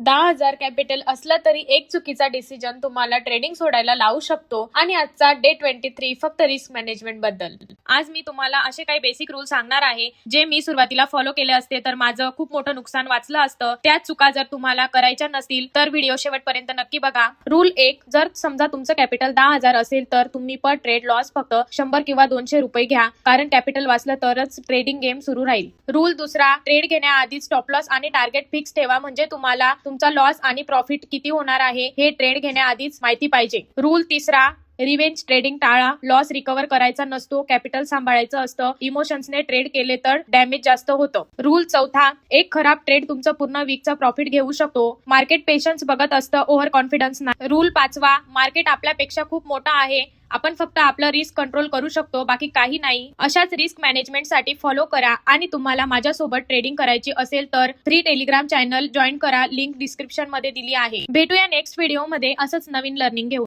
10,000 capital असलं तरी एक चुकीचा डिसिजन तुम्हाला ट्रेडिंग सोडायला लावू शकतो. आणि आजचा डे 23 फक्त रिस्क मॅनेजमेंट बद्दल. आज मी तुम्हाला असे काही बेसिक रूल सांगणार आहे जे मी सुरुवातीला फॉलो केले असते तर माझं खूप मोठं नुकसान वाचलं असतं. त्या चुका जर तुम्हाला करायच्या नसतील तर व्हिडिओ शेवटपर्यंत नक्की बघा. रूल 1, जर समजा तुमचं कॅपिटल 10,000 असेल तर तुम्ही पर ट्रेड लॉस फक्त 100 किंवा 200 रुपये घ्या, कारण कॅपिटल वाचलं तरच ट्रेडिंग गेम सुरू राहील. रूल 2, ट्रेड घेण्याआधी स्टॉप लॉस आणि टार्गेट फिक्स ठेवा, म्हणजे तुम्हाला तुमचा लॉस आणि प्रॉफिट किती होणार आहे हे ट्रेड घेण्याआधीच माहिती पाहिजे. रूल 3, रिव्हेंज ट्रेडिंग टाळा. लॉस रिकव्हर करायचा नसतो, कॅपिटल सांभाळायचं असतं. इमोशन्सने ट्रेड केले तर डॅमेज जास्त होतं. रूल 4, एक खराब ट्रेड तुमचं पूर्ण वीकचा प्रॉफिट घेऊ शकतो. मार्केट पेशन्स बघत असतं, ओव्हर कॉन्फिडन्स नाही. रूल 5, मार्केट आपल्यापेक्षा खूप मोठा आहे, आपण फक्त आपलं रिस्क कंट्रोल करू शकतो, बाकी काही नाही. अशाच रिस्क मॅनेजमेंटसाठी फॉलो करा. आणि तुम्हाला माझ्यासोबत ट्रेडिंग करायची असेल तर फ्री टेलिग्राम चॅनल जॉईन करा, लिंक डिस्क्रिप्शन मध्ये दिली आहे. भेटूया नेक्स्ट व्हिडिओ मध्ये असंच नवीन लर्निंग घेऊन.